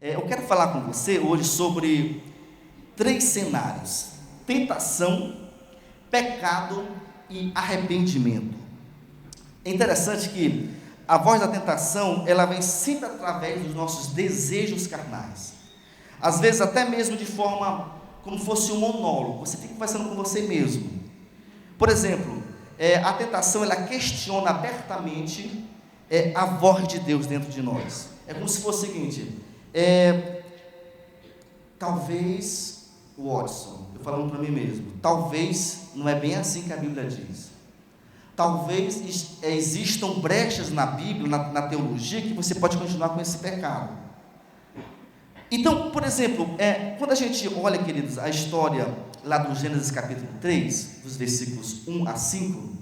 Eu quero falar com você hoje sobre três cenários: tentação, pecado e arrependimento. É interessante que a voz da tentação, ela vem sempre através dos nossos desejos carnais. Às vezes até mesmo de forma como fosse um monólogo, você fica conversando com você mesmo. Por exemplo, a tentação, ela questiona abertamente a voz de Deus dentro de nós. É como se fosse o seguinte: talvez, Watson, eu falando para mim mesmo, talvez não é bem assim que a Bíblia diz. Talvez existam brechas na Bíblia, na teologia, que você pode continuar com esse pecado. Então, por exemplo, quando a gente olha, queridos, a história lá do Gênesis capítulo 3, dos versículos 1 a 5,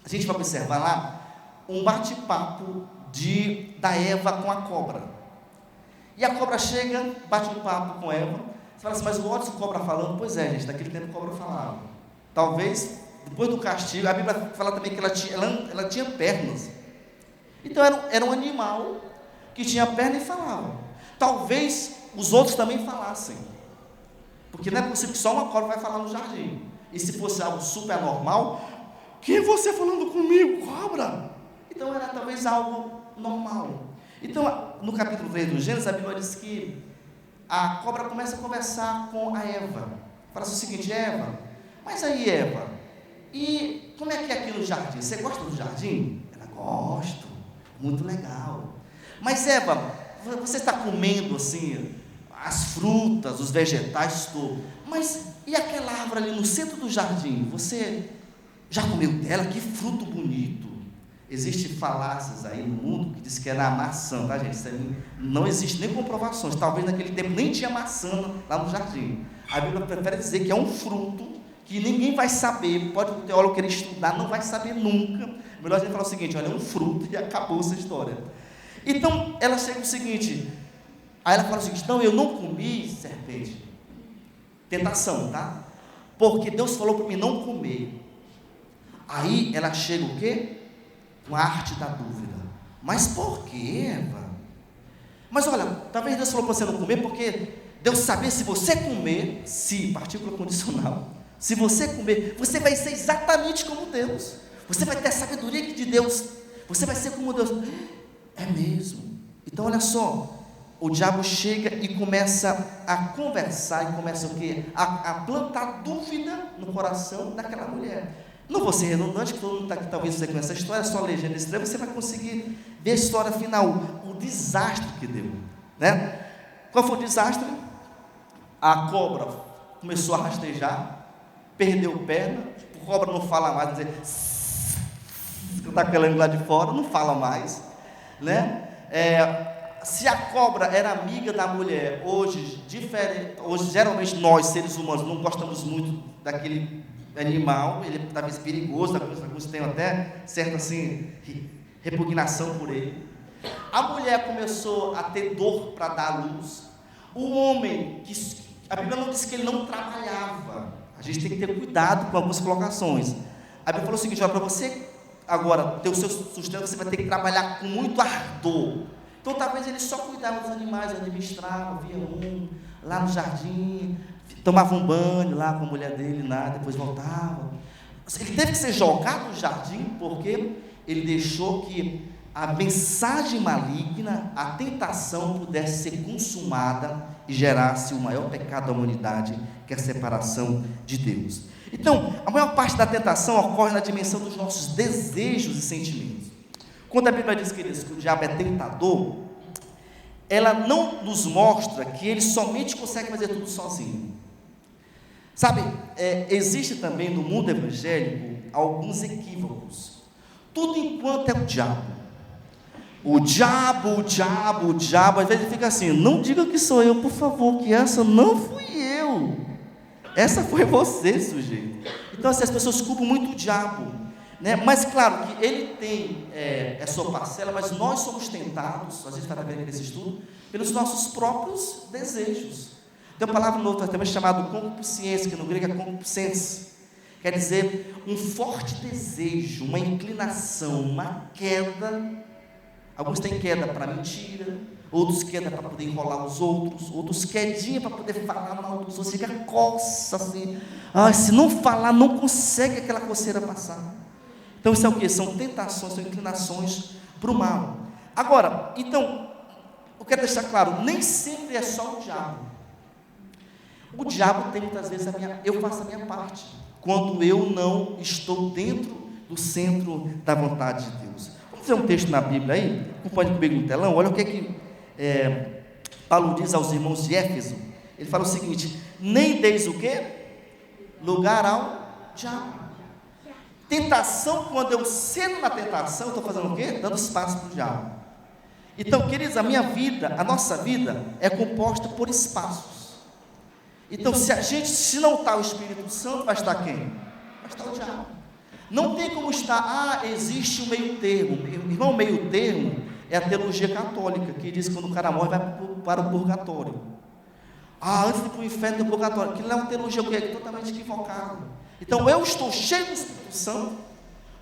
a gente vai observar lá um bate-papo da Eva com a cobra. E a cobra chega, bate um papo com Eva. Você fala assim: mas o Watson, cobra falando? Pois é, gente, naquele tempo a cobra falava. Talvez, depois do castigo, a Bíblia fala também que ela tinha pernas. Então era um animal que tinha perna e falava. Talvez os outros também falassem, porque não é possível que só uma cobra vai falar no jardim. E se fosse algo super normal, quem é você falando comigo, cobra? Então era talvez algo normal. Então, no capítulo 3 do Gênesis, a Bíblia diz que a cobra começa a conversar com a Eva. Fala assim o seguinte: Eva, mas aí, Eva, e como é que é aqui no jardim? Você gosta do jardim? Ela: gosto, muito legal. Mas, Eva, você está comendo assim as frutas, os vegetais todos, mas e aquela árvore ali no centro do jardim? Você já comeu dela? Que fruto bonito. Existem falácias aí no mundo que diz que era a maçã, tá, gente? Isso aí não existe nem comprovações. Talvez naquele tempo nem tinha maçã lá no jardim. A Bíblia prefere dizer que é um fruto que ninguém vai saber. Pode o teólogo querer estudar, não vai saber nunca. Melhor a gente falar o seguinte: olha, é um fruto, e acabou essa história. Então ela chega o seguinte, aí ela fala o seguinte: não, eu não comi, serpente. Tentação, tá? Porque Deus falou para mim não comer. Aí ela chega o quê? Com a arte da dúvida. Mas por quê, Eva? Mas olha, talvez Deus falou para você não comer porque Deus sabia, se você comer, se, partícula condicional, se você comer, você vai ser exatamente como Deus. Você vai ter a sabedoria de Deus. Você vai ser como Deus. É mesmo. Então olha só, o diabo chega e começa a conversar, e começa o quê? A plantar dúvida no coração daquela mulher. Não vou ser redundante, que todo mundo está aqui, talvez você conheça a história, só ler Gênesis 3, você vai conseguir ver a história final, o desastre que deu, né? Qual foi o desastre? A cobra começou a rastejar, perdeu perna, a cobra não fala mais, dizer, está aquela lá de fora, não fala mais, né? Se a cobra era amiga da mulher, hoje geralmente nós, seres humanos, não gostamos muito daquele animal, ele é talvez perigoso, alguns têm até certa assim, repugnação por ele. A mulher começou a ter dor para dar à luz. O homem, a Bíblia não diz que ele não trabalhava. A gente tem que ter cuidado com algumas colocações. A Bíblia falou o seguinte: olha, para você agora ter o seu sustento, você vai ter que trabalhar com muito ardor. Então talvez ele só cuidava dos animais, administrava, via um lá no jardim, tomava um banho lá com a mulher dele, depois voltava. Ele teve que ser jogado no jardim porque ele deixou que a mensagem maligna, a tentação, pudesse ser consumada e gerasse o maior pecado da humanidade, que é a separação de Deus. Então, a maior parte da tentação ocorre na dimensão dos nossos desejos e sentimentos. Quando a Bíblia diz que o diabo é tentador, ela não nos mostra que ele somente consegue fazer tudo sozinho. Sabe, existe também no mundo evangélico alguns equívocos. Tudo enquanto é o diabo. O diabo, às vezes fica assim: não diga que sou eu, por favor, que essa não fui eu. Essa foi você, sujeito. Então assim, as pessoas culpam muito o diabo, né? Mas claro que ele tem a sua parcela, mas nós somos tentados, a gente está vendo nesse estudo, pelos nossos próprios desejos. Tem uma palavra no Novo Testamento chamada concupiscência, que no grego é concupiscência. Quer dizer, um forte desejo, uma inclinação, uma queda. Alguns têm queda para mentira, outros queda para poder enrolar os outros quedinha para poder falar mal dos outros, fica coça assim, se não falar, não consegue aquela coceira passar. Então isso é o que? São tentações, são inclinações para o mal. Agora, então, eu quero deixar claro, nem sempre é só o diabo. O diabo tem muitas vezes eu faço a minha parte, quando eu não estou dentro do centro da vontade de Deus. Vamos ver um texto na Bíblia aí? Acompanhe comigo no telão. Olha o que Paulo diz aos irmãos de Éfeso. Ele fala o seguinte: nem deis o quê? Lugar ao diabo. Tentação, quando eu cedo na tentação, eu estou fazendo o quê? Dando espaço para o diabo. Então, queridos, a minha vida, a nossa vida é composta por espaços. Então, se não está o Espírito Santo, vai estar quem? Vai estar o diabo. Não tem como estar, existe um meio termo. Irmão, meio termo é a teologia católica, que diz que quando o cara morre, vai para o purgatório. Antes de ir para o inferno, tem o purgatório. Aquilo é uma teologia que é totalmente equivocada. Então, eu estou cheio do Espírito Santo,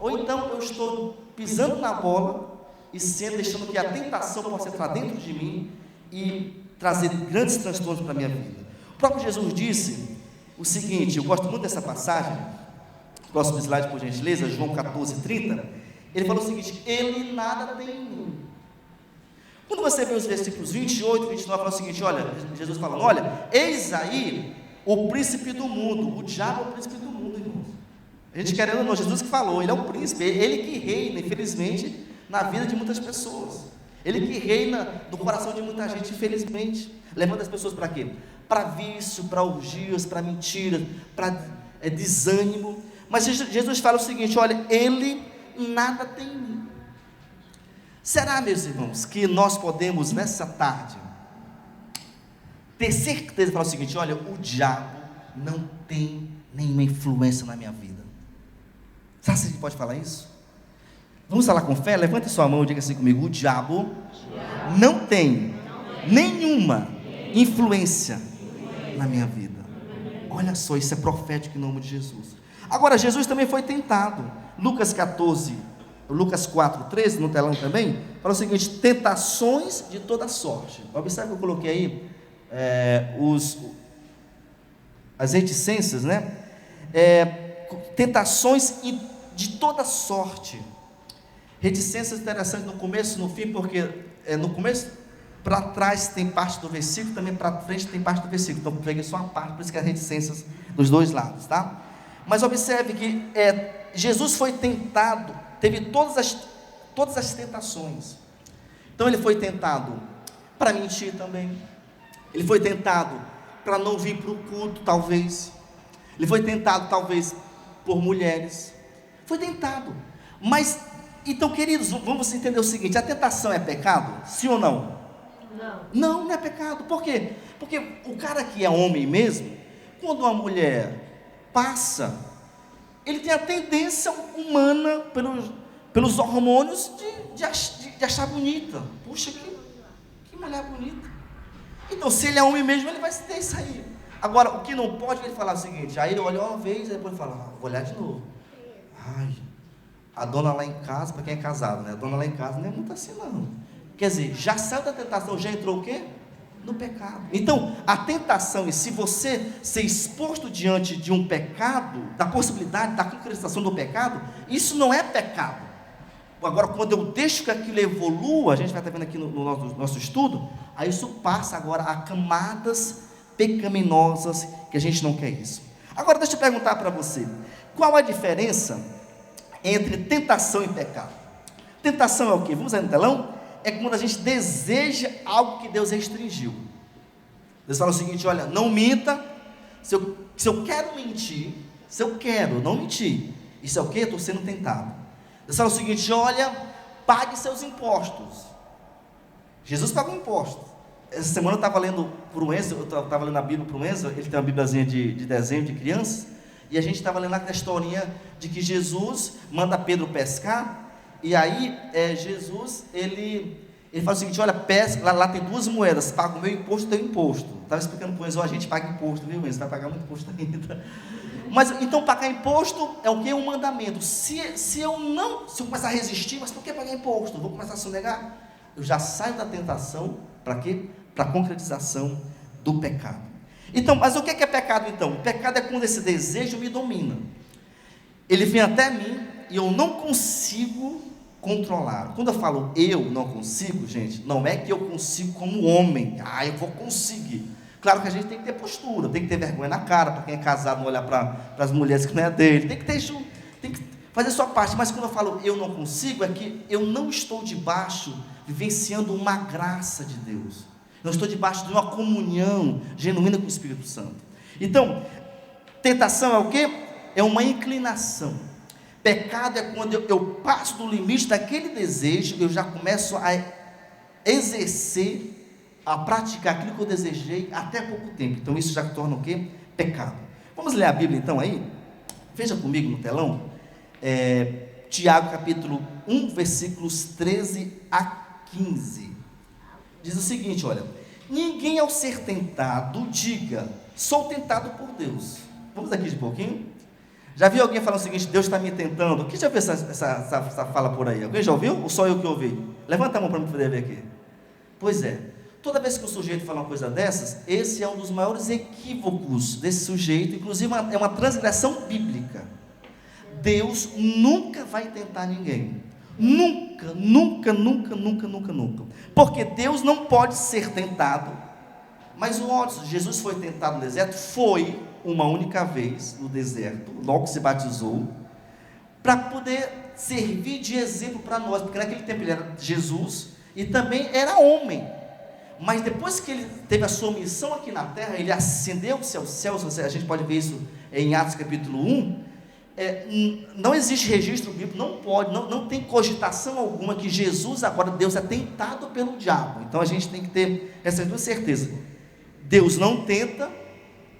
ou então eu estou pisando na bola e deixando que a tentação possa entrar dentro de mim e trazer grandes transtornos para a minha vida. O próprio Jesus disse o seguinte, eu gosto muito dessa passagem, próximo slide por gentileza, João 14:30, ele falou o seguinte: ele nada tem em mim. Quando você vê os versículos 28 e 29, fala o seguinte, olha, Jesus falando, olha, eis aí o príncipe do mundo, o diabo é o príncipe do mundo, irmãos. A gente querendo ou não, Jesus que falou, ele é o príncipe, ele que reina, infelizmente, na vida de muitas pessoas, ele que reina no coração de muita gente, infelizmente, levando as pessoas para quê? Para vício, para orgias, para mentiras, para desânimo. Mas Jesus fala o seguinte, olha, ele nada tem em mim. Será, meus irmãos, que nós podemos nessa tarde ter certeza de falar o seguinte, olha, o diabo não tem nenhuma influência na minha vida? Será que a gente pode falar isso? Vamos falar com fé? Levante sua mão e diga assim comigo: o diabo não tem nenhuma influência na minha vida. Olha só, isso é profético em nome de Jesus. Agora, Jesus também foi tentado. Lucas 4:13, no telão também, fala o seguinte: tentações de toda sorte. Observe que eu coloquei aí as reticências, né? Tentações de toda sorte. Reticências interessantes no começo e no fim, porque no começo, para trás tem parte do versículo, também para frente tem parte do versículo. Então, eu peguei só uma parte, por isso que as reticências dos dois lados, tá? Mas observe que Jesus foi tentado, teve todas as tentações. Então, ele foi tentado para mentir também. Ele foi tentado para não vir para o culto, talvez. Ele foi tentado, talvez, por mulheres. Foi tentado. Mas, então, queridos, vamos entender o seguinte: a tentação é pecado? Sim ou não? Não é pecado. Por quê? Porque o cara que é homem mesmo, quando uma mulher passa, ele tem a tendência humana, pelos hormônios, de achar bonita. Puxa, que mulher bonita. Então, se ele é homem mesmo, ele vai ter isso aí. Agora, o que não pode, ele falar o seguinte: aí ele olha uma vez, aí depois ele fala, vou olhar de novo. A dona lá em casa, para quem é casado, né? A dona lá em casa não é muito assim não. Quer dizer, já saiu da tentação, já entrou o quê? No pecado. Então, a tentação, e se você ser exposto diante de um pecado, da possibilidade da concretização do pecado, isso não é pecado. Agora, quando eu deixo que aquilo evolua, a gente vai estar vendo aqui no nosso estudo, aí isso passa agora a camadas pecaminosas, que a gente não quer isso. Agora, deixa eu perguntar para você, qual a diferença entre tentação e pecado? Tentação é o quê? Vamos aí no telão? É quando a gente deseja algo que Deus restringiu. Deus fala o seguinte: olha, não minta. Se eu quero mentir, se eu quero não mentir, isso é o quê? Estou sendo tentado. Deus fala o seguinte: olha, pague seus impostos. Jesus paga impostos. Essa semana eu estava lendo para o Enzo, eu estava lendo a Bíblia para o Enzo, ele tem uma Bíbliazinha de desenho de crianças, e a gente estava lendo aquela historinha de que Jesus manda Pedro pescar. E aí, Jesus, ele fala o seguinte: olha, pesca, lá tem 2 moedas, paga o meu imposto e o teu imposto. Estava explicando para o Enzo, a gente paga imposto, viu, Enzo? Vai pagar muito imposto ainda. Mas, então, pagar imposto é o que? Um mandamento. Se eu começar a resistir, mas por que pagar imposto? Vou começar a sonegar? Eu já saio da tentação Para quê? Para a concretização do pecado. Então, mas o que é pecado então? O pecado é quando esse desejo me domina. Ele vem até mim e eu não consigo controlar. Quando eu falo eu não consigo, gente, não é que eu consigo como homem. Eu vou conseguir. Claro que a gente tem que ter postura, tem que ter vergonha na cara, para quem é casado não olhar para as mulheres que não é dele, tem que fazer sua parte. Mas quando eu falo eu não consigo, é que eu não estou debaixo, vivenciando uma graça de Deus. Não estou debaixo de uma comunhão genuína com o Espírito Santo. Então, tentação é o quê? É uma inclinação. Pecado é quando eu passo do limite daquele desejo, eu já começo a exercer, a praticar aquilo que eu desejei até pouco tempo. Então isso já torna o quê? Pecado. Vamos ler a Bíblia então aí? Veja comigo no telão. Tiago capítulo 1, versículos 13 a 15. Diz o seguinte, olha: ninguém ao ser tentado diga, sou tentado por Deus. Vamos aqui de pouquinho. Já viu alguém falando o seguinte, Deus está me tentando? Quem já viu essa fala por aí? Alguém já ouviu? Ou só eu que ouvi? Levanta a mão para eu poder ver aqui. Pois é, toda vez que o sujeito fala uma coisa dessas, esse é um dos maiores equívocos desse sujeito, inclusive é uma transgressão bíblica. Deus nunca vai tentar ninguém. Nunca, nunca, nunca, nunca, nunca, nunca. Porque Deus não pode ser tentado. Mas Jesus foi tentado no deserto, foi uma única vez no deserto, logo que se batizou, para poder servir de exemplo para nós, porque naquele tempo ele era Jesus e também era homem, mas depois que ele teve a sua missão aqui na terra, ele ascendeu-se aos céus. A gente pode ver isso em Atos capítulo 1, não existe registro bíblico, não tem cogitação alguma que Jesus, agora Deus é tentado pelo diabo. Então a gente tem que ter essas duas certezas, Deus não tenta,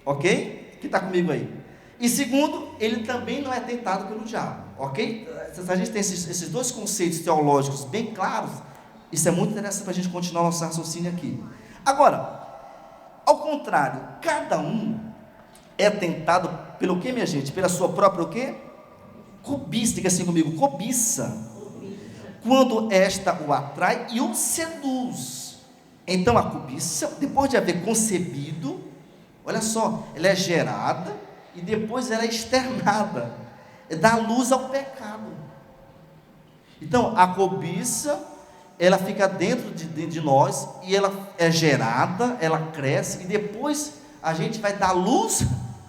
ok? Que está comigo aí. E segundo, ele também não é tentado pelo diabo, ok? Se a gente tem esses dois conceitos teológicos bem claros, isso é muito interessante para a gente continuar nosso raciocínio aqui. Agora, ao contrário, cada um é tentado pelo que, minha gente? Pela sua própria o quê? Cobiça, diga assim comigo, cobiça. Quando esta o atrai e o seduz. Então a cobiça, depois de haver concebido, olha só, ela é gerada e depois ela é externada, dá luz ao pecado. Então a cobiça, ela fica dentro de nós e ela é gerada, ela cresce e depois a gente vai dar luz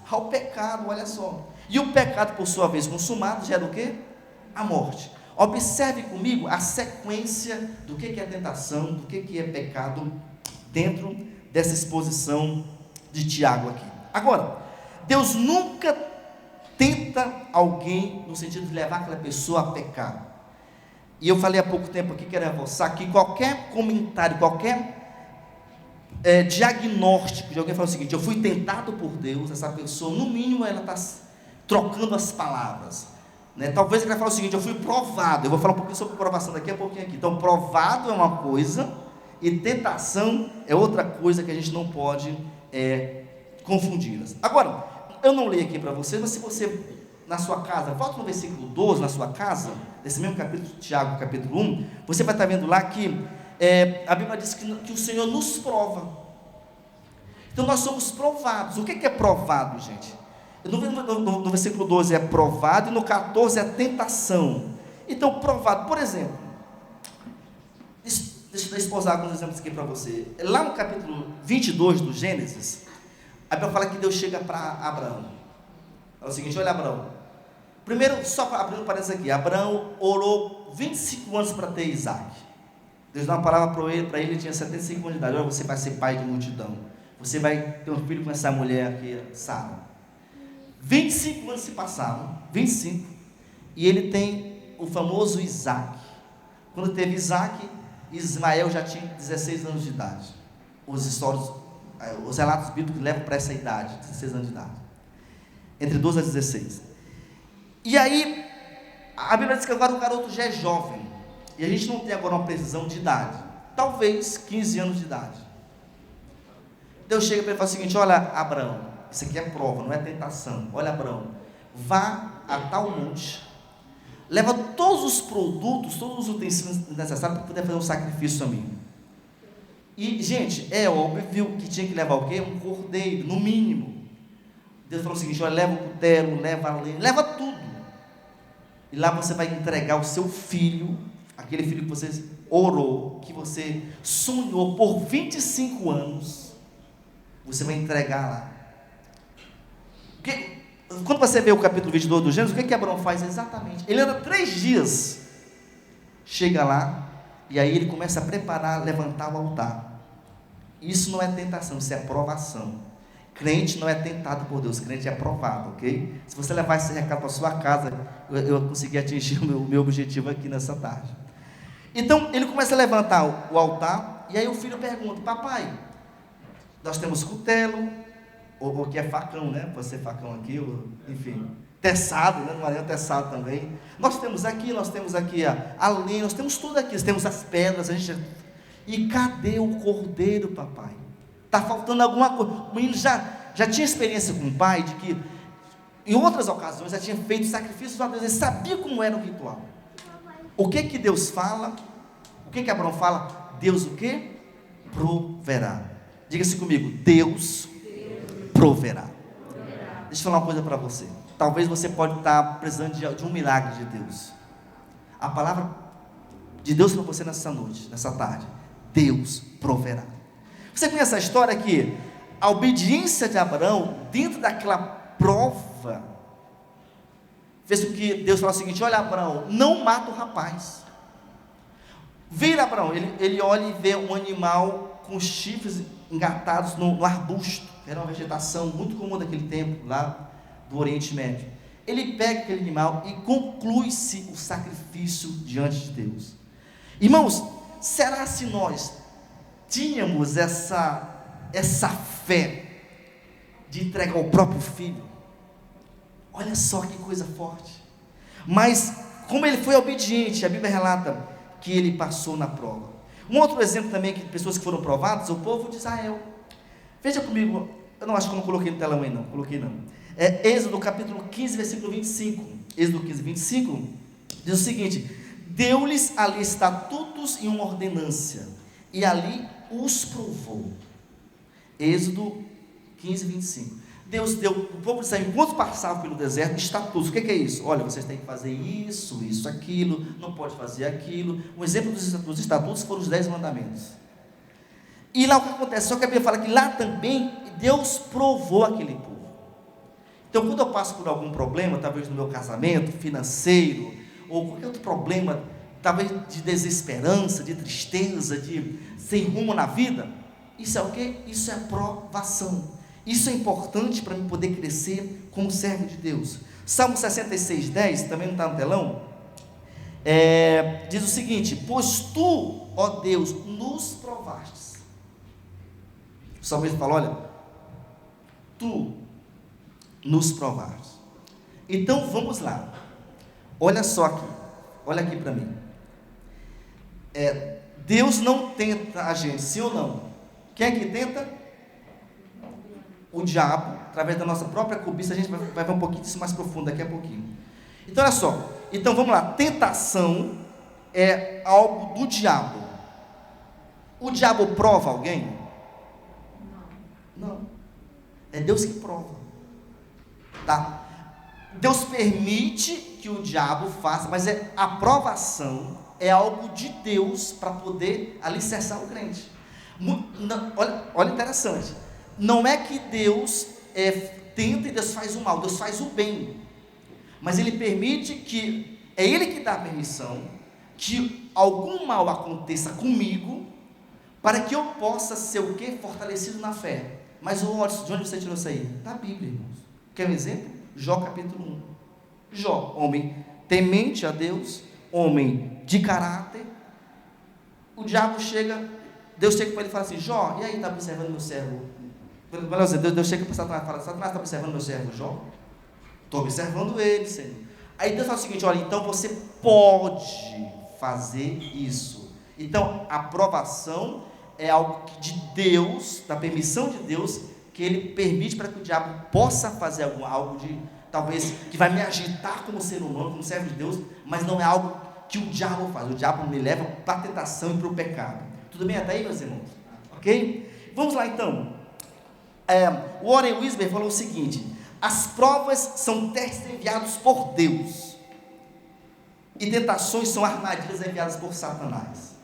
ao pecado, olha só. E o pecado, por sua vez, consumado, gera o quê? A morte. Observe comigo a sequência do que é tentação, do que é pecado, dentro dessa exposição de Tiago aqui. Agora, Deus nunca tenta alguém no sentido de levar aquela pessoa a pecar. E eu falei há pouco tempo aqui, quero reforçar, que qualquer comentário, qualquer diagnóstico de alguém falando o seguinte, eu fui tentado por Deus, essa pessoa, no mínimo, ela está trocando as palavras, né? Talvez ele vai falar o seguinte, eu fui provado. Eu vou falar um pouquinho sobre provação daqui a pouquinho aqui. Então, provado é uma coisa e tentação é outra coisa que a gente não pode confundi-las. Agora, eu não leio aqui para vocês, mas se você, na sua casa, volta no versículo 12, na sua casa, desse mesmo capítulo, Tiago, capítulo 1, você vai estar vendo lá que a Bíblia diz que o Senhor nos prova. Então, nós somos provados. O que é provado, gente? No versículo 12 é provado e no 14 é tentação. Então, provado, por exemplo, deixa eu exposar alguns exemplos aqui para você. Lá no capítulo 22 do Gênesis, a Bíblia fala que Deus chega para Abraão. É o seguinte, olha Abraão. Primeiro, só para abrir um parênteses aqui, Abraão orou 25 anos para ter Isaac. Deus dá uma palavra para ele tinha 75 anos de idade. Olha, você vai ser pai de multidão. Você vai ter um filho com essa mulher aqui, Sara. 25 anos se passaram, 25, e ele tem o famoso Isaac. Quando teve Isaac, Ismael já tinha 16 anos de idade. Os relatos bíblicos levam para essa idade, 16 anos de idade, entre 12 a 16. E aí, a Bíblia diz que agora o garoto já é jovem, e a gente não tem agora uma precisão de idade, talvez 15 anos de idade. Deus chega para ele e fala o seguinte, olha Abraão, isso aqui é prova, não é tentação. Olha Abraão, vá a tal monte, leva todos os produtos, todos os utensílios necessários para poder fazer um sacrifício a mim. E, gente, é óbvio que tinha que levar o quê? Um cordeiro, no mínimo. Deus falou o seguinte: olha, leva o cutelo, leva a lenha, leva tudo. E lá você vai entregar o seu filho, aquele filho que você orou, que você sonhou por 25 anos, você vai entregar lá. Porque, quando você vê o capítulo 22 do Gênesis, o que Abraão faz exatamente? Ele anda 3 dias, chega lá, e aí ele começa a preparar, levantar o altar. Isso não é tentação, isso é provação. Crente não é tentado por Deus, crente é provado, ok? Se você levar esse recado para a sua casa, eu consegui atingir o meu objetivo aqui nessa tarde. Então, ele começa a levantar o altar, e aí o filho pergunta: papai, nós temos cutelo, ou que é facão, né? Pode ser facão aqui, ou, enfim, teçado, né? No Maranhão teçado também. Nós temos aqui a lenha, nós temos tudo aqui, nós temos as pedras, e cadê o cordeiro, papai? Está faltando alguma coisa. O menino já tinha experiência com o pai, de que em outras ocasiões já tinha feito sacrifícios a Deus, ele sabia como era o ritual. O que Deus fala? O que Abraão fala? Deus o que? Proverá. Diga-se comigo: Deus proverá. Deixa eu falar uma coisa para você. Talvez você pode estar precisando de um milagre de Deus. A palavra de Deus para você nessa noite, nessa tarde: Deus proverá. Você conhece a história que a obediência de Abraão, dentro daquela prova, fez com que Deus falasse o seguinte: olha, Abraão, não mata o rapaz. Vira, Abraão, ele olha e vê um animal com chifres engatados no arbusto. Era uma vegetação muito comum daquele tempo, lá do Oriente Médio. Ele pega aquele animal e conclui-se o sacrifício diante de Deus. Irmãos, será se nós tínhamos essa fé de entregar o próprio filho? Olha só que coisa forte. Mas como ele foi obediente, a Bíblia relata que ele passou na prova. Um outro exemplo também, de pessoas que foram provadas, o povo de Israel. Veja comigo, eu não acho que eu não coloquei no telão aí não, coloquei não. Êxodo capítulo 15, versículo 25. Êxodo 15, 25, diz o seguinte: deu-lhes ali estatutos e uma ordenância, e ali os provou. Êxodo 15, 25. Deus deu, o povo de Israel, enquanto passava pelo deserto, estatutos. O que é isso? Olha, vocês têm que fazer isso, aquilo, não pode fazer aquilo. Um exemplo dos estatutos foram os 10 mandamentos. E lá o que acontece? Só que a Bíblia fala que lá também Deus provou aquele povo. Então, quando eu passo por algum problema, talvez no meu casamento, financeiro, ou qualquer outro problema, talvez de desesperança, de tristeza, de sem rumo na vida, isso é o quê? Isso é provação. Isso é importante para mim poder crescer como servo de Deus. Salmo 66, 10, também não está no telão, diz o seguinte: pois tu, ó Deus, nos provastes. O salmista fala: olha, tu nos provaste. Então vamos lá, olha só aqui, olha aqui para mim. Deus não tenta a gente, sim ou não? Quem é que tenta? O diabo, através da nossa própria cobiça. A gente vai ver um pouquinho disso mais profundo daqui a pouquinho. Então olha só, então vamos lá. Tentação é algo do diabo. O diabo prova alguém? Não. É Deus que prova, tá? Deus permite que o diabo faça, mas a aprovação é algo de Deus para poder alicerçar o crente. Olha interessante. Não é que Deus tenta e Deus faz o mal, Deus faz o bem, mas Ele permite que, é Ele que dá a permissão, que algum mal aconteça comigo, para que eu possa ser o quê? Fortalecido na fé. Mas de onde você tirou isso aí? Da Bíblia, irmãos. Quer um exemplo? Jó capítulo 1. Jó, homem temente a Deus, homem de caráter. O diabo chega, Deus chega para ele e fala assim: Jó, e aí, está observando meu servo? Deus chega para Satanás e fala: Satanás, está observando meu servo Jó? Estou observando ele, Senhor. Aí Deus fala o seguinte: olha, então você pode fazer isso. Então a aprovação é algo de Deus, da permissão de Deus, que Ele permite para que o diabo possa fazer algo de, talvez, que vai me agitar como ser humano, como servo de Deus, mas não é algo que o diabo faz. O diabo me leva para a tentação e para o pecado. Tudo bem até aí, meus irmãos? Ok? Vamos lá então. O Warren Wiersbe falou o seguinte: as provas são testes enviados por Deus, e tentações são armadilhas enviadas por Satanás.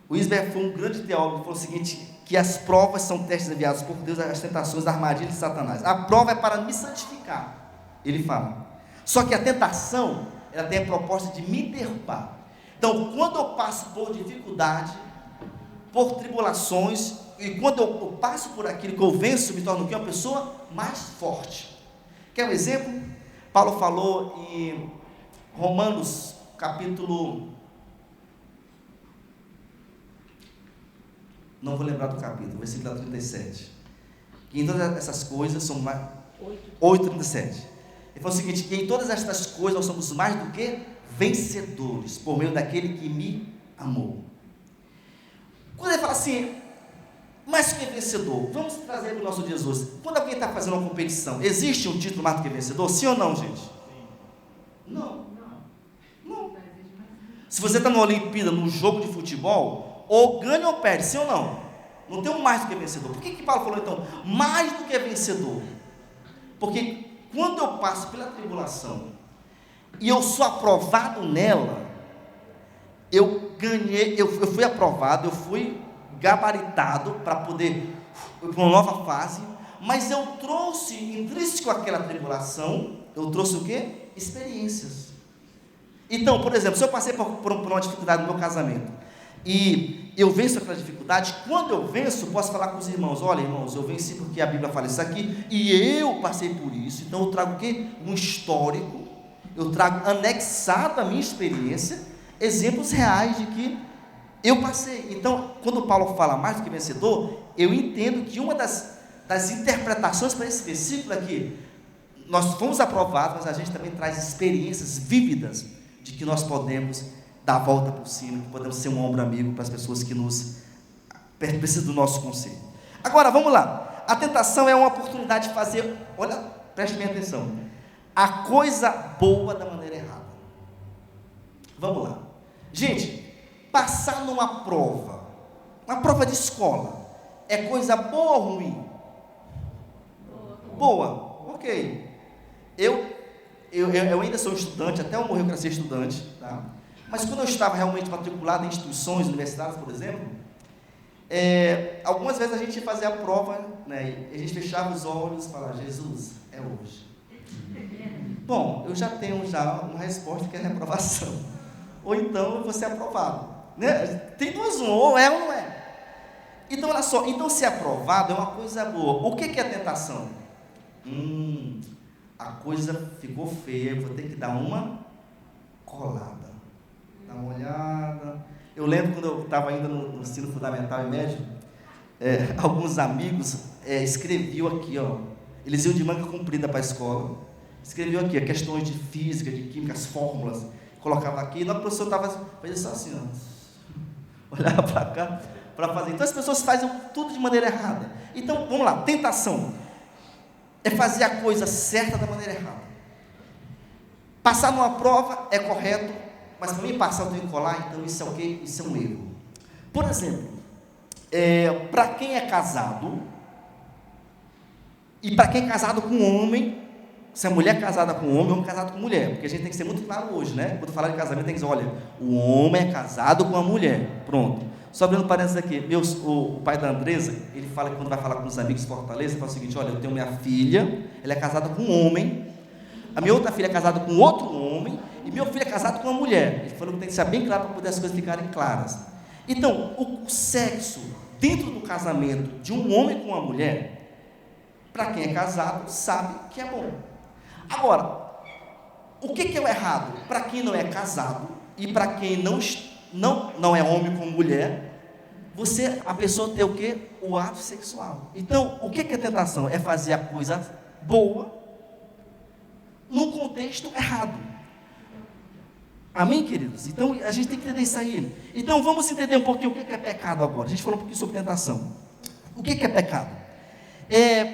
O Wiersbe foi um grande teólogo que falou o seguinte: que as provas são testes enviados por Deus, as tentações, armadilhas de Satanás. A prova é para me santificar, ele fala. Só que a tentação, ela tem a proposta de me derrubar. Então, quando eu passo por dificuldade, por tribulações, e quando eu passo por aquilo que eu venço, me torno uma pessoa mais forte. Quer um exemplo? Paulo falou em Romanos, capítulo... não vou lembrar do capítulo, versículo 37. Que em todas essas coisas são mais... 8:37. Ele falou o seguinte: que em todas estas coisas nós somos mais do que vencedores, por meio daquele que me amou. Quando ele fala assim, mais do que vencedor, vamos trazer para o nosso Jesus. Quando alguém está fazendo uma competição, existe um título mais do que vencedor? Sim ou não, gente? Não. Se você está numa Olimpíada, num jogo de futebol, ou ganha ou perde, sim ou não? Não tem um mais do que vencedor. Por que Paulo falou então, mais do que vencedor? Porque quando eu passo pela tribulação, e eu sou aprovado nela, eu ganhei, eu fui aprovado, eu fui gabaritado para poder ir para uma nova fase, mas eu trouxe, intrínseco àquela tribulação, eu trouxe o quê? Experiências. Então, por exemplo, se eu passei por uma dificuldade no meu casamento, e eu venço aquela dificuldade, quando eu venço, posso falar com os irmãos: olha, irmãos, eu venci porque a Bíblia fala isso aqui, e eu passei por isso. Então eu trago o quê? Um histórico, eu trago anexado à minha experiência, exemplos reais de que eu passei. Então, quando Paulo fala mais do que vencedor, eu entendo que uma das interpretações para esse versículo é que nós fomos aprovados, mas a gente também traz experiências vívidas de que nós podemos dar a volta por cima, que podemos ser um ombro amigo para as pessoas que precisam do nosso conselho. Agora, vamos lá. A tentação é uma oportunidade de fazer, olha, preste bem atenção, a coisa boa da maneira errada. Vamos lá. Gente, passar numa prova, uma prova de escola, é coisa boa ou ruim? Boa, ok. Eu ainda sou estudante, até eu morrer eu quero ser estudante, tá? Mas quando eu estava realmente matriculado em instituições universitárias, por exemplo, algumas vezes a gente fazia a prova, né, e a gente fechava os olhos e falava: Jesus, é hoje. Bom, eu já tenho uma resposta que é a reprovação, ou então eu vou ser aprovado, né? Tem duas, ou é ou não é. Então olha só, então ser aprovado é uma coisa boa. O que é a tentação? A coisa ficou feia, eu vou ter que dar uma colada, dar uma olhada. Eu lembro quando eu estava ainda no ensino fundamental e médio, alguns amigos escreviam aqui, ó, eles iam de manga comprida para a escola, escreviam aqui questões de física, de química, as fórmulas, colocava aqui, e o professor fazia só assim, ó, olhava para cá para fazer. Então as pessoas fazem tudo de maneira errada. Então vamos lá, tentação é fazer a coisa certa da maneira errada. Passar numa prova é correto, mas para mim passar eu tenho que colar, então isso é o quê? Isso é um erro. Por exemplo, para quem é casado, e para quem é casado com homem, se a mulher é casada com homem casado com mulher, porque a gente tem que ser muito claro hoje, né? Quando falar de casamento tem que dizer: olha, o homem é casado com a mulher, pronto. Só abrindo parênteses aqui, o pai da Andresa, ele fala que quando vai falar com os amigos de Fortaleza, ele fala o seguinte: olha, eu tenho minha filha, ela é casada com um homem, a minha outra filha é casada com outro homem, e meu filho é casado com uma mulher. Ele falou que tem que ser bem claro para poder as coisas ficarem claras. Então, o sexo dentro do casamento de um homem com uma mulher, para quem é casado, sabe que é bom. Agora, o que é o errado? Para quem não é casado, e para quem não é homem com mulher, a pessoa tem o quê? O ato sexual. Então, o que é tentação? É fazer a coisa boa num contexto errado. Amém, queridos? Então, a gente tem que entender isso aí. Então, vamos entender um pouquinho o que é pecado agora. A gente falou um pouquinho sobre tentação. O que é pecado?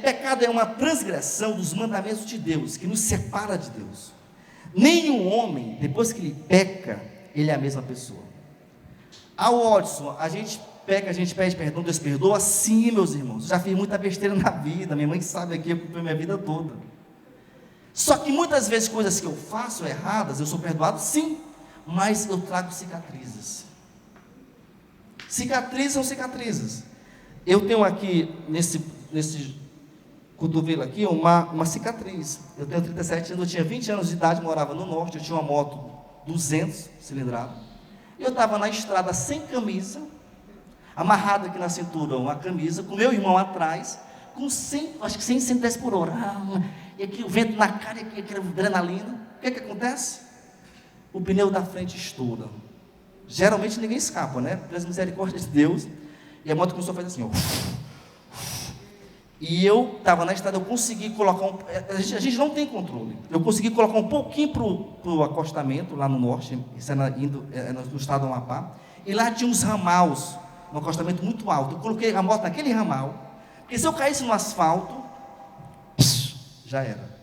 Pecado é uma transgressão dos mandamentos de Deus, que nos separa de Deus. Nenhum homem, depois que ele peca, ele é a mesma pessoa. A Watson, a gente peca, a gente pede perdão, Deus perdoa? Sim, meus irmãos. Já fiz muita besteira na vida. Minha mãe sabe aqui, eu culpei minha vida toda. Só que muitas vezes coisas que eu faço erradas, eu sou perdoado, sim, mas eu trago cicatrizes. Cicatrizes são cicatrizes. Eu tenho aqui, nesse cotovelo aqui, uma cicatriz. Eu tenho 37 anos, eu tinha 20 anos de idade, morava no norte, eu tinha uma moto 200 cilindrada. Eu estava na estrada sem camisa, amarrado aqui na cintura uma camisa, com meu irmão atrás, com 100, acho que 110 por hora. E aqui o vento na cara, e aqui aquela adrenalina. O que acontece? O pneu da frente estoura. Geralmente ninguém escapa, né? Pelas misericórdias de Deus. E a moto começou a fazer assim, ó. E eu estava na estrada, eu consegui colocar a gente não tem controle. Eu consegui colocar um pouquinho para o acostamento, lá no norte, isso era no estado do Amapá. E lá tinha uns ramaus, um acostamento muito alto. Eu coloquei a moto naquele ramal, porque se eu caísse no asfalto, já era.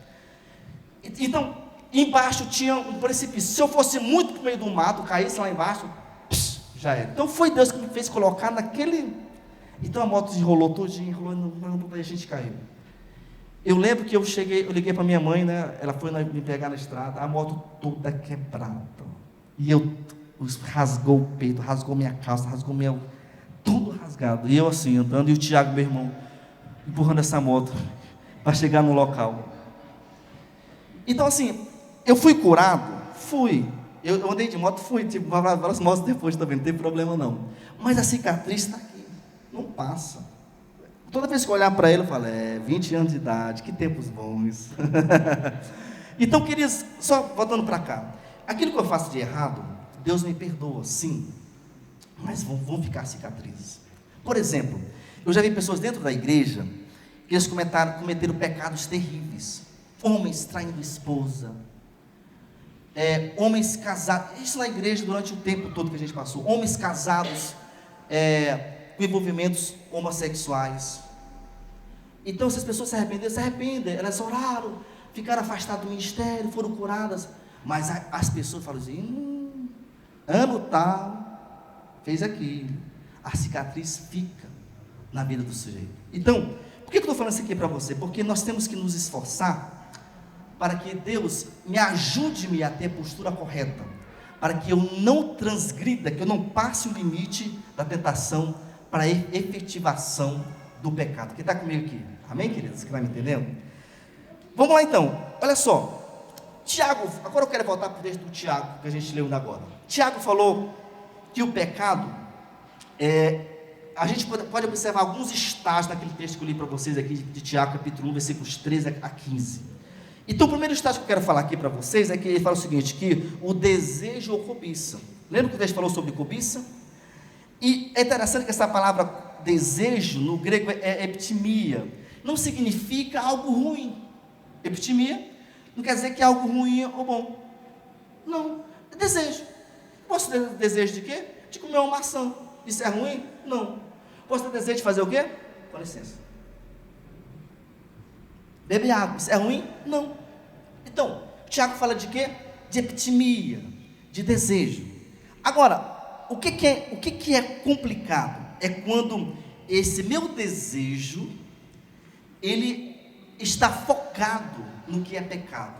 Então, embaixo tinha um precipício. Se eu fosse muito para o meio do mato, caísse lá embaixo, já era. Então foi Deus que me fez colocar naquele. Então a moto enrolou todinha, e a gente caiu. Eu lembro que eu liguei para minha mãe, né? Ela foi me pegar na estrada, a moto toda quebrada. E rasgou o peito, rasgou minha calça, tudo rasgado. E eu assim, andando, e o Tiago, meu irmão, empurrando essa moto para chegar no local. Então assim, eu fui curado? Fui. Eu andei de moto, fui, tipo, várias motos depois também, não tem problema não. Mas a cicatriz está aqui, não passa. Toda vez que eu olhar para ele, eu falo, 20 anos de idade, que tempos bons. Então, queridos, só voltando para cá, aquilo que eu faço de errado, Deus me perdoa, sim, mas vão ficar cicatrizes. Por exemplo, eu já vi pessoas dentro da igreja, que eles cometeram pecados terríveis, homens traindo esposa, homens casados, isso na igreja durante o tempo todo que a gente passou, homens casados, com envolvimentos homossexuais. Então essas pessoas se arrependem, elas oraram, ficaram afastadas do ministério, foram curadas, mas as pessoas falam assim, ano tal, fez aquilo, a cicatriz fica na vida do sujeito. Então, por que eu estou falando isso aqui para você? Porque nós temos que nos esforçar para que Deus me ajude a ter a postura correta, para que eu não transgrida, que eu não passe o limite da tentação para a efetivação do pecado. Quem está comigo aqui? Amém, queridos? Você está me entendendo? Vamos lá então, olha só, Tiago, agora eu quero voltar para o texto do Tiago, que a gente leu agora. Tiago falou que o pecado, a gente pode observar alguns estágios naquele texto que eu li para vocês aqui, de Tiago, capítulo 1, versículos 13 a 15. Então o primeiro estágio que eu quero falar aqui para vocês é que ele fala o seguinte, que o desejo ou cobiça. Lembra que o texto falou sobre cobiça? E é interessante que essa palavra desejo, no grego é epitimia, não significa algo ruim. Epitimia não quer dizer que é algo ruim ou bom. Não, é desejo. Posso ter desejo de quê? De comer uma maçã. Isso é ruim? Não. Posso ter desejo de fazer o quê? Com licença. Beber água, isso é ruim? Não. Então, Tiago fala de quê? De epitimia, de desejo. Agora, o que é complicado? É quando esse meu desejo, ele está focado no que é pecado,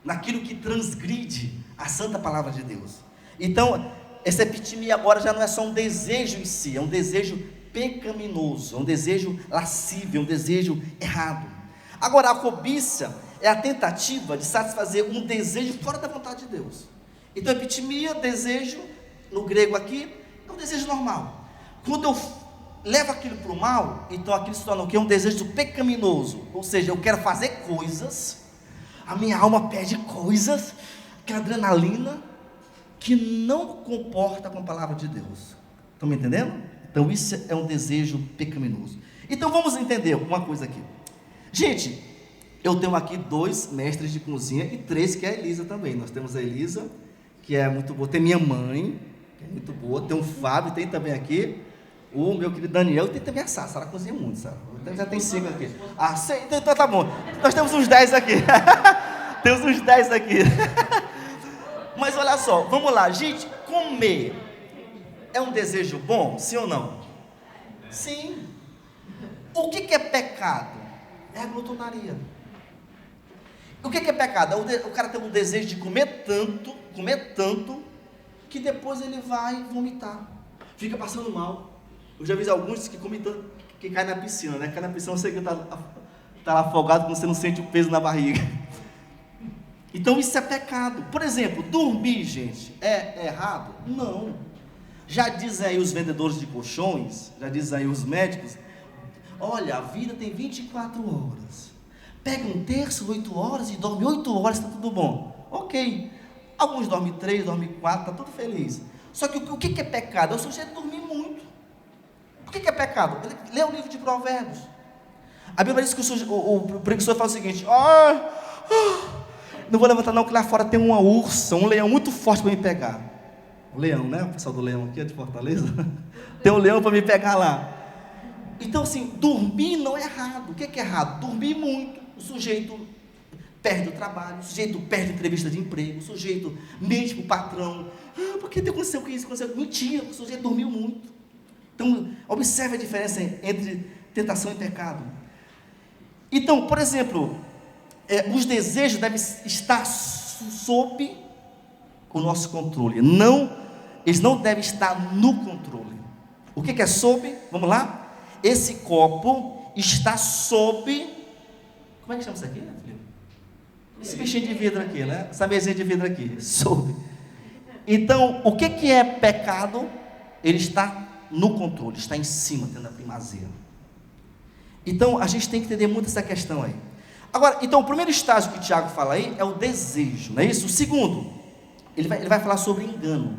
naquilo que transgride a santa palavra de Deus. Então, essa epitimia agora já não é só um desejo em si, é um desejo pecaminoso, é um desejo lascívio, é um desejo errado. Agora, a cobiça é a tentativa de satisfazer um desejo fora da vontade de Deus. Então, epitimia, desejo, no grego aqui, é um desejo normal. Quando eu levo aquilo para o mal, então aquilo se torna o quê? Um desejo pecaminoso. Ou seja, eu quero fazer coisas, a minha alma pede coisas, aquela adrenalina, que não comporta com a palavra de Deus. Estão me entendendo? Então, isso é um desejo pecaminoso. Então, vamos entender uma coisa aqui. Gente, eu tenho aqui 2 mestres de cozinha e 3 que é a Elisa também. Nós temos a Elisa, que é muito boa, tem minha mãe, que é muito boa, tem o Fábio, tem também aqui o meu querido Daniel, e tem também a Sara cozinha muito, Sara. Já tem 5 aqui. Então tá bom, nós temos uns 10 aqui. Temos uns 10 aqui. Mas olha só, vamos lá, gente, comer é um desejo bom, sim ou não? Sim. O que é pecado? É a glutonaria. O que é pecado? O cara tem um desejo de comer tanto, que depois ele vai vomitar. Fica passando mal. Eu já vi alguns que comem tanto, que cai na piscina, né? Cai na piscina, você está lá afogado, quando você não sente o peso na barriga. Então isso é pecado. Por exemplo, dormir, gente, é errado? Não. Já dizem aí os vendedores de colchões, já dizem aí os médicos, olha, a vida tem 24 horas. Pega um terço, 8 horas, e dorme 8 horas, está tudo bom. Ok. Alguns dormem 3, dormem 4, está tudo feliz. Só que o que é pecado? É o sujeito dormir muito. O que é pecado? Lê o livro de Provérbios. A Bíblia diz que o preguiçoso fala o seguinte: não vou levantar não, que lá fora tem uma ursa, um leão muito forte para me pegar. O leão, né? O pessoal do leão aqui é de Fortaleza. Tem um leão para me pegar lá. Então assim, dormir não é errado. O que é errado? Dormir muito. O sujeito perde o trabalho, o sujeito perde a entrevista de emprego, o sujeito mente para o patrão. Porque aconteceu com isso? Mentira, o sujeito dormiu muito. Então, observe a diferença entre tentação e pecado. Então, por exemplo, os desejos devem estar sob o nosso controle. Eles não devem estar no controle. O que é sob? Vamos lá? Esse copo está sob... Como é que chama isso aqui, né, Felipe? Esse bichinho de vidro aqui, né? Essa mesinha de vidro aqui. Sob. Então, o que é pecado? Ele está no controle, está em cima, tendo a primazia. Então, a gente tem que entender muito essa questão aí. Agora, então, o primeiro estágio que o Tiago fala aí é o desejo, não é isso? O segundo, ele vai falar sobre engano.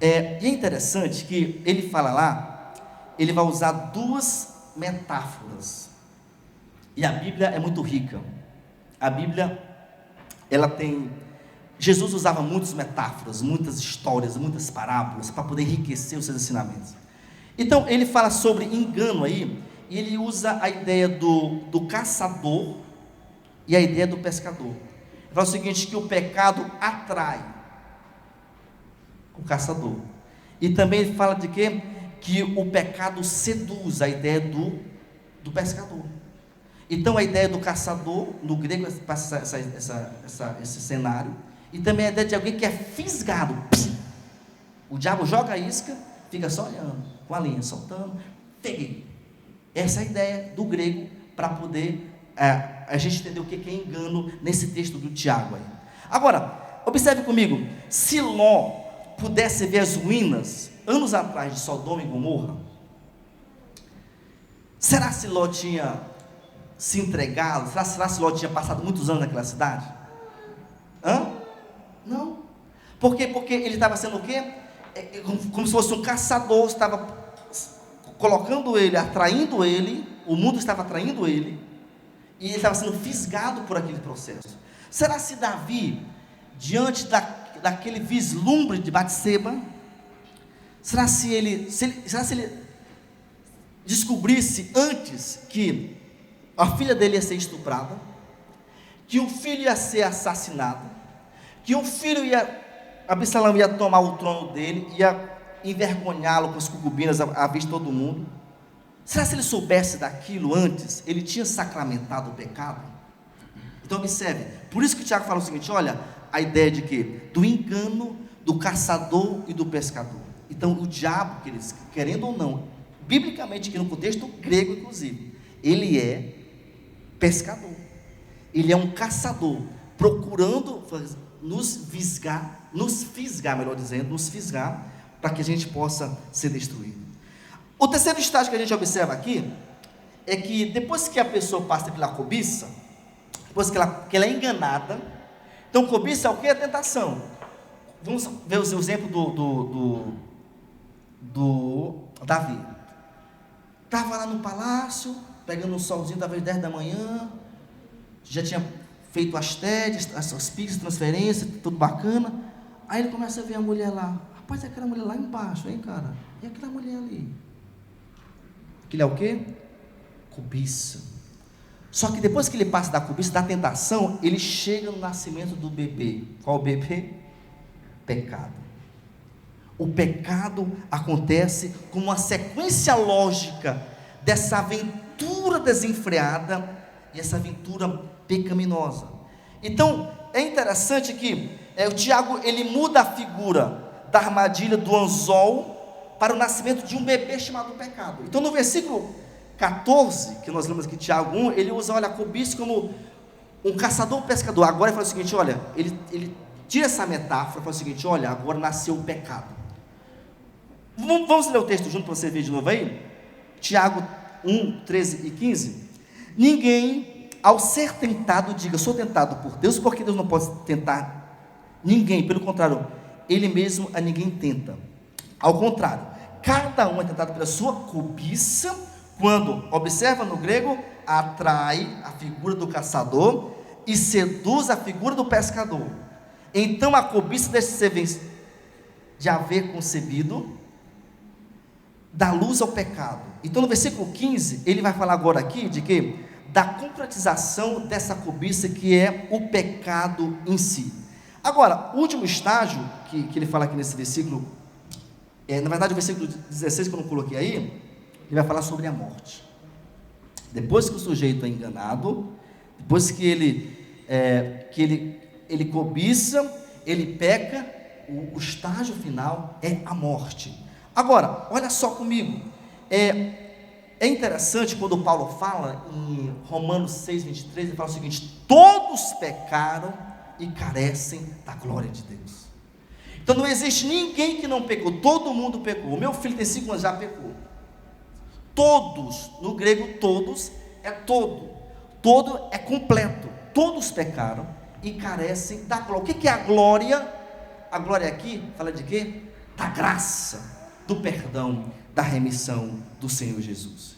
E é interessante que ele fala lá, ele vai usar duas metáforas. E a Bíblia é muito rica. A Bíblia, ela tem... Jesus usava muitas metáforas, muitas histórias, muitas parábolas, para poder enriquecer os seus ensinamentos. Então, ele fala sobre engano aí, e ele usa a ideia do caçador e a ideia do pescador. Ele fala o seguinte, que o pecado atrai o caçador. E também ele fala de quê? Que o pecado seduz, a ideia do pescador. Então, a ideia do caçador, no grego, passa esse cenário, e também a ideia de alguém que é fisgado. O diabo joga a isca, fica só olhando, com a linha, soltando, peguei. Essa é a ideia do grego, para poder a gente entender o que é engano, nesse texto do Tiago aí. Agora, observe comigo, se Ló pudesse ver as ruínas, anos atrás, de Sodoma e Gomorra, será se Ló tinha se entregado? Será se Ló tinha passado muitos anos naquela cidade? Não. Por quê? Porque ele estava sendo o quê? Como se fosse um caçador, estava colocando ele, atraindo ele, o mundo estava atraindo ele, e ele estava sendo fisgado por aquele processo. Será se Davi, diante daquele vislumbre de Batseba, será se ele descobrisse antes que a filha dele ia ser estuprada, que um filho ia ser assassinado, que um filho Absalão ia tomar o trono dele, ia envergonhá-lo com as concubinas à vista de todo mundo? Será se ele soubesse daquilo antes, ele tinha sacramentado o pecado? Então observe, por isso que o Tiago fala o seguinte, olha, a ideia de quê? Do engano, do caçador e do pescador. Então o diabo, querendo ou não, biblicamente, aqui no contexto grego inclusive, ele é pescador, ele é um caçador, procurando nos fisgar, para que a gente possa ser destruído. O terceiro estágio que a gente observa aqui, é que depois que a pessoa passa pela cobiça, depois que ela é enganada, então cobiça é o que? A tentação. Vamos ver o exemplo do Davi. Estava lá no palácio, pegando um solzinho, talvez 10 da manhã, já tinha feito as TEDs, as PIX, transferência, tudo bacana. Aí ele começa a ver a mulher lá. Rapaz, é aquela mulher lá embaixo, hein, cara? E aquela mulher ali? Aquilo é o quê? Cobiça. Só que depois que ele passa da cobiça, da tentação, ele chega no nascimento do bebê. Qual o bebê? Pecado. O pecado acontece como uma sequência lógica dessa aventura desenfreada e essa aventura pecaminosa. Então, é interessante que o Tiago, ele muda a figura da armadilha do anzol para o nascimento de um bebê chamado pecado. Então, no versículo 14, que nós lemos aqui, Tiago 1, ele usa, olha, a cobiça como um caçador ou pescador. Agora ele fala o seguinte, olha, ele tira essa metáfora e fala o seguinte, olha, agora nasceu o pecado. Vamos ler o texto junto para você ver de novo aí? Tiago 1, 13 e 15. Ninguém, ao ser tentado, diga, sou tentado por Deus, porque Deus não pode tentar ninguém, pelo contrário, Ele mesmo a ninguém tenta. Ao contrário, cada um é tentado pela sua cobiça, quando, observa no grego, atrai a figura do caçador e seduz a figura do pescador. Então a cobiça deve ser de haver concebido, dá luz ao pecado. Então no versículo 15, ele vai falar agora aqui de que? Da concretização dessa cobiça, que é o pecado em si. Agora, o último estágio que ele fala aqui nesse versículo, na verdade o versículo 16 que eu não coloquei aí, ele vai falar sobre a morte. Depois que o sujeito é enganado, depois que ele cobiça, ele peca, o estágio final é a morte. Agora, olha só comigo, é interessante quando Paulo fala em Romanos 6, 23, ele fala o seguinte: todos pecaram e carecem da glória de Deus. Então não existe ninguém que não pecou, todo mundo pecou. O meu filho tem 5 anos, já pecou. Todos, no grego todos, é todo é completo, todos pecaram e carecem da glória. O que é a glória? A glória aqui fala de quê? Da graça, do perdão, da remissão do Senhor Jesus.